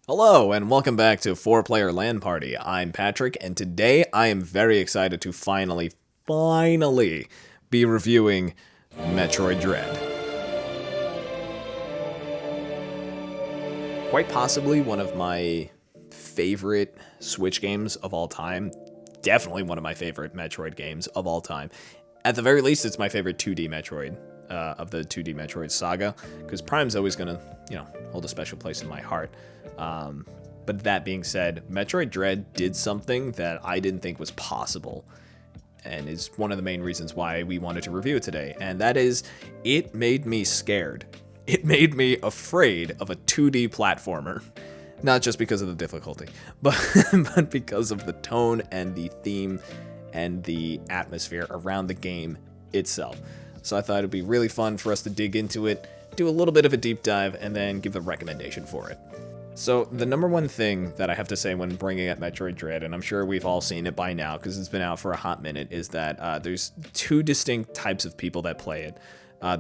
Hello, and welcome back to 4-Player LAN Party. I'm Patrick, and today I am very excited to finally be reviewing Metroid Dread. Quite possibly one of my favorite Switch games of all time. Definitely one of my favorite Metroid games of all time. At the very least, it's my favorite 2D Metroid of the 2D Metroid saga, because Prime's always gonna, hold a special place in my heart. But that being said, Metroid Dread did something that I didn't think was possible, and is one of the main reasons why we wanted to review it today, and that is, it made me scared. It made me afraid of a 2D platformer. Not just because of the difficulty, but because of the tone and the theme and the atmosphere around the game itself. So I thought it'd be really fun for us to dig into it, do a little bit of a deep dive, and then give a recommendation for it. So the number one thing that I have to say when bringing up Metroid Dread, and I'm sure we've all seen it by now because it's been out for a hot minute, is that there's two distinct types of people that play it.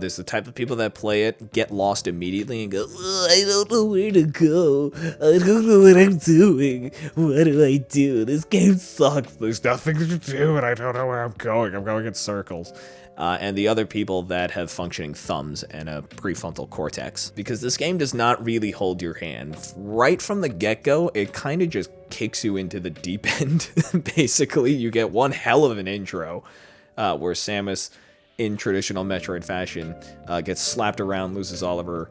There's the type of people that play it, get lost immediately, and go, I don't know where to go. I don't know what I'm doing. What do I do? This game sucks. There's nothing to do, and I don't know where I'm going. I'm going in circles. And the other people that have functioning thumbs and a prefrontal cortex. Because this game does not really hold your hand. Right from the get-go, it kind of just kicks you into the deep end. Basically, you get one hell of an intro where Samus, in traditional Metroid fashion, gets slapped around, loses all of her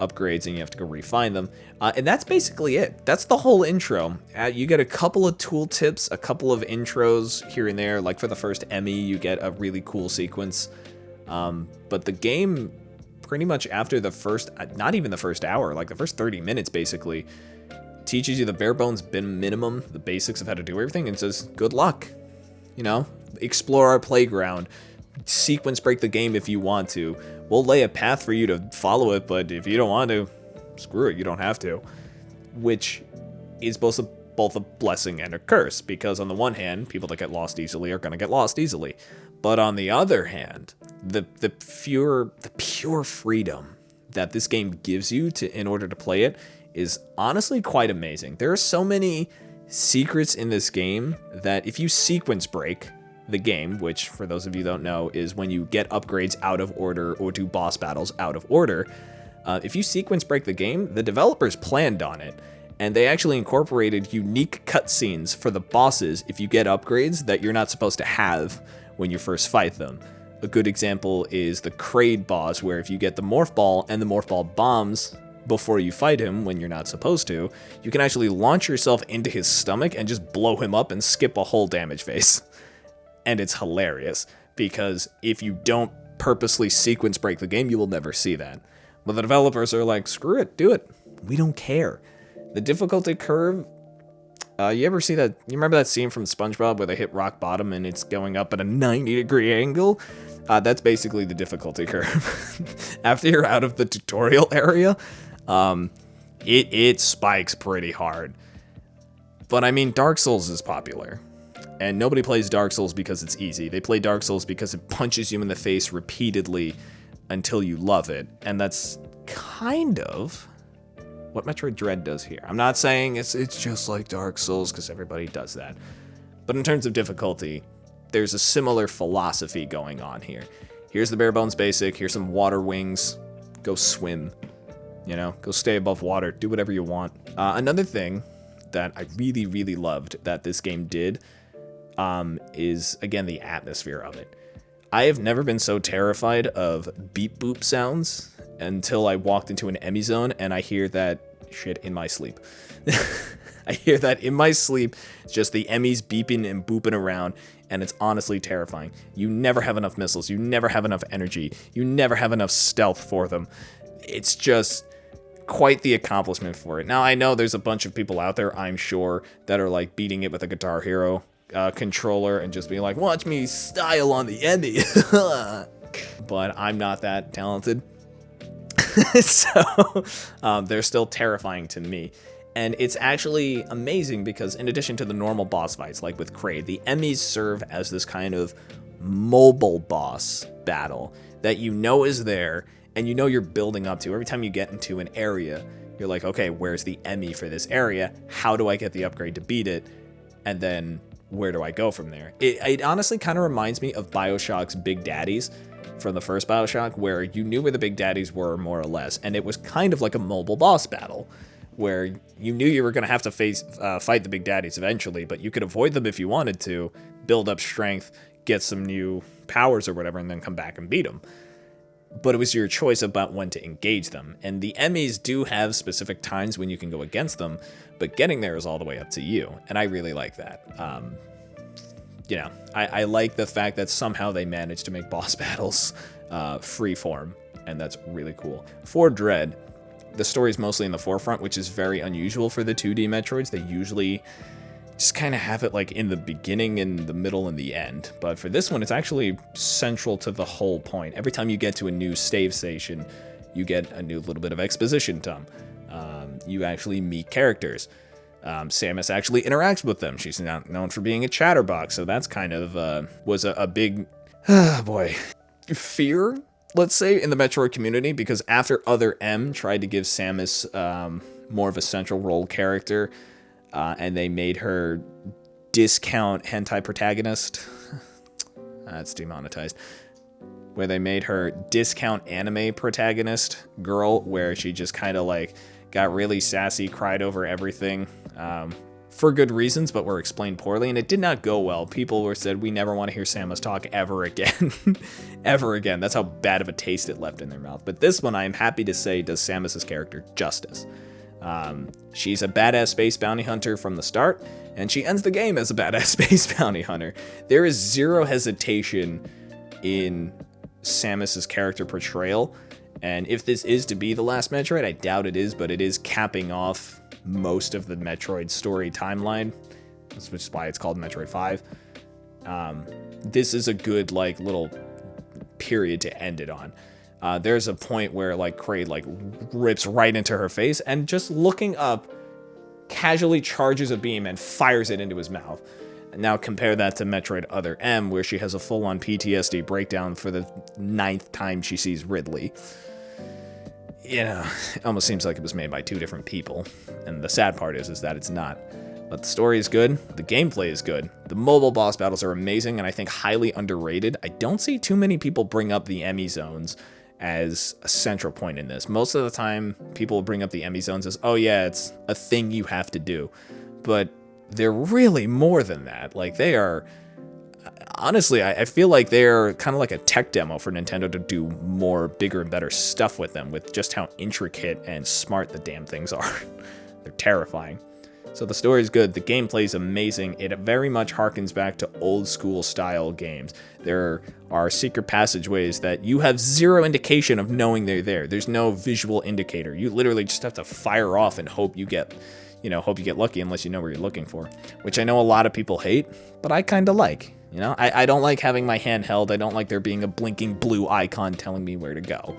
upgrades, and you have to go refine them. And that's basically it. That's the whole intro. You get a couple of tooltips, a couple of intros here and there. Like for the first Emmy, you get a really cool sequence. But the game, pretty much after the first, not even the first hour, like the first 30 minutes basically, teaches you the bare bones minimum, the basics of how to do everything, and says, good luck. Explore our playground. Sequence break the game if you want to. We'll lay a path for you to follow it, but if you don't want to, screw it, you don't have to. Which is both a blessing and a curse, because on the one hand, people that get lost easily are going to get lost easily. But on the other hand, the pure freedom that this game gives you in order to play it is honestly quite amazing. There are so many secrets in this game that if you sequence break the game, which for those of you who don't know is when you get upgrades out of order or do boss battles out of order, if you sequence break the game, the developers planned on it, and they actually incorporated unique cutscenes for the bosses if you get upgrades that you're not supposed to have when you first fight them. A good example is the Kraid boss, where if you get the Morph Ball and the Morph Ball bombs before you fight him when you're not supposed to, you can actually launch yourself into his stomach and just blow him up and skip a whole damage phase. And it's hilarious, because if you don't purposely sequence break the game, you will never see that. But the developers are like, screw it, do it. We don't care. The difficulty curve, you ever see that? You remember that scene from SpongeBob where they hit rock bottom and it's going up at a 90-degree angle? That's basically the difficulty curve. After you're out of the tutorial area, it spikes pretty hard. But I mean, Dark Souls is popular. And nobody plays Dark Souls because it's easy. They play Dark Souls because it punches you in the face repeatedly until you love it. And that's kind of what Metroid Dread does here. I'm not saying it's just like Dark Souls, because everybody does that. But in terms of difficulty, there's a similar philosophy going on here. Here's the bare bones basic. Here's some water wings. Go swim. Go stay above water. Do whatever you want. Another thing that I really, really loved that this game did is, again, the atmosphere of it. I have never been so terrified of beep boop sounds until I walked into an Emmy zone and I hear that shit in my sleep. I hear that in my sleep, just the Emmys beeping and booping around, and it's honestly terrifying. You never have enough missiles, you never have enough energy, you never have enough stealth for them. It's just quite the accomplishment for it. Now, I know there's a bunch of people out there, I'm sure, that are like beating it with a Guitar Hero controller and just being like, watch me style on the Emmy. But I'm not that talented. So they're still terrifying to me. And it's actually amazing because in addition to the normal boss fights, like with Kraid, the Emmys serve as this kind of mobile boss battle that you know is there and you know you're building up to. Every time you get into an area, You're like, okay, where's the Emmy for this area? How do I get the upgrade to beat it? And then where do I go from there? It honestly kind of reminds me of BioShock's Big Daddies from the first BioShock, where you knew where the Big Daddies were, more or less, and it was kind of like a mobile boss battle, where you knew you were going to have to fight the Big Daddies eventually, but you could avoid them if you wanted to, build up strength, get some new powers or whatever, and then come back and beat them. But it was your choice about when to engage them. And the Emmys do have specific times when you can go against them, but getting there is all the way up to you. And I really like that. I like the fact that somehow they managed to make boss battles free form, and that's really cool. For Dread, the story is mostly in the forefront, which is very unusual for the 2D Metroids. They usually just kind of have it like in the beginning, in the middle, and the end. But for this one, it's actually central to the whole point. Every time you get to a new save station, you get a new little bit of exposition time. You actually meet characters. Samus actually interacts with them. She's not known for being a chatterbox, so that's kind of was a big, fear, let's say, in the Metroid community, because after Other M tried to give Samus more of a central role character, and they made her discount hentai protagonist. That's demonetized. Where they made her discount anime protagonist girl, where she just kind of like got really sassy, cried over everything, for good reasons, but were explained poorly, and it did not go well. People said, we never want to hear Samus talk ever again. Ever again. That's how bad of a taste it left in their mouth. But this one, I am happy to say, does Samus's character justice. She's a badass space bounty hunter from the start, and she ends the game as a badass space bounty hunter. There is zero hesitation in Samus's character portrayal, and if this is to be the last Metroid, I doubt it is, but it is capping off most of the Metroid story timeline, which is why it's called Metroid 5. This is a good, like, little period to end it on. There's a point where, like, Kraid, like, rips right into her face, and just looking up, casually charges a beam and fires it into his mouth. Now compare that to Metroid Other M, where she has a full-on PTSD breakdown for the 9th time she sees Ridley. You know, it almost seems like it was made by 2 different people. And the sad part is that it's not. But the story is good, the gameplay is good, the mobile boss battles are amazing, and I think highly underrated. I don't see too many people bring up the Emmy zones as a central point in this. Most of the time, people bring up the Emmy zones as, oh yeah, it's a thing you have to do. But they're really more than that. Like, they are... Honestly, I feel like they're kind of like a tech demo for Nintendo to do more, bigger, and better stuff with them, with just how intricate and smart the damn things are. They're terrifying. So the story is good, the gameplay is amazing, it very much harkens back to old school style games. There are secret passageways that you have zero indication of knowing they're there. There's no visual indicator. You literally just have to fire off and hope you get lucky, unless you know where you're looking for. Which I know a lot of people hate, but I kind of like. You know, I don't like having my hand held. I don't like there being a blinking blue icon telling me where to go.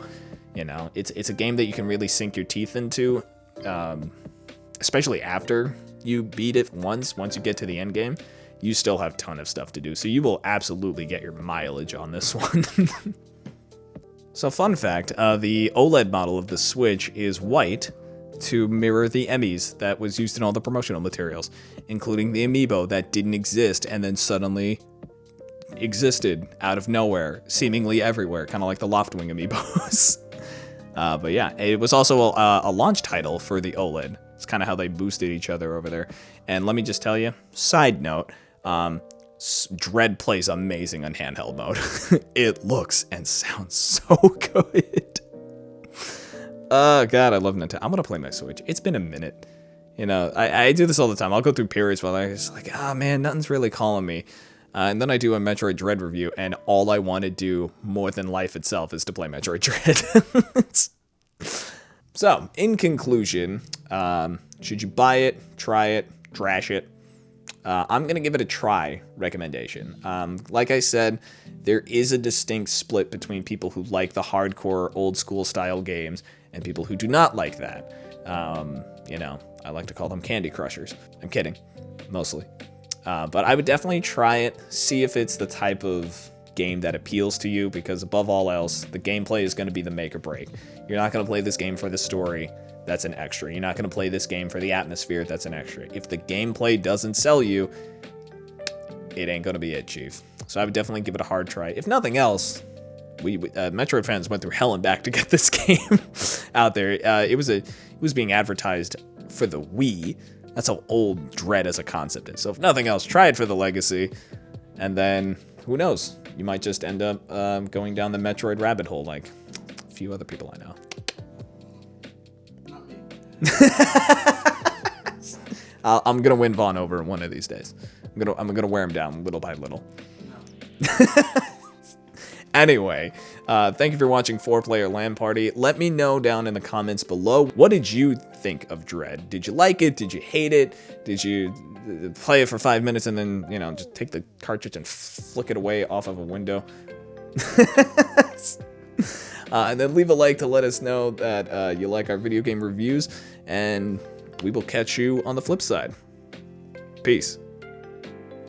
You know, it's a game that you can really sink your teeth into, especially after you beat it once you get to the end game. You still have a ton of stuff to do, so you will absolutely get your mileage on this one. So fun fact, the OLED model of the Switch is white to mirror the Emmys that was used in all the promotional materials, including the amiibo that didn't exist and then suddenly existed out of nowhere, seemingly everywhere, kind of like the Loftwing amiibos. But yeah, it was also a launch title for the OLED. It's kind of how they boosted each other over there. And let me just tell you, side note, Dread plays amazing on handheld mode. It looks and sounds so good. Oh god, I love Nintendo. I'm gonna play my Switch. It's been a minute. You know, I do this all the time. I'll go through periods where I'm just like, man, nothing's really calling me. And then I do a Metroid Dread review, and all I want to do more than life itself is to play Metroid Dread. So, in conclusion, should you buy it, try it, trash it? I'm going to give it a try recommendation. Like I said, there is a distinct split between people who like the hardcore old school style games and people who do not like that. You know, I like to call them candy crushers. I'm kidding, mostly. But I would definitely try it, see if it's the type of game that appeals to you, because above all else, the gameplay is going to be the make or break. You're not going to play this game for the story. that's an extra. You're not going to play this game for the atmosphere, that's an extra. If the gameplay doesn't sell you, it ain't going to be it, Chief. So I would definitely give it a hard try. If nothing else, we Metroid fans went through hell and back to get this game out there. It was being advertised for the Wii. That's how old Dread as a concept is. So if nothing else, try it for the legacy, and then who knows? You might just end up going down the Metroid rabbit hole like a few other people I know. Not me. I'm gonna win Vaughn over one of these days. I'm gonna wear him down little by little. No. Anyway, thank you for watching 4-Player LAN Party. Let me know down in the comments below, what did you think of Dread? Did you like it? Did you hate it? Did you play it for 5 minutes and then, you know, just take the cartridge and flick it away off of a window? And then leave a like to let us know that you like our video game reviews, and we will catch you on the flip side. Peace.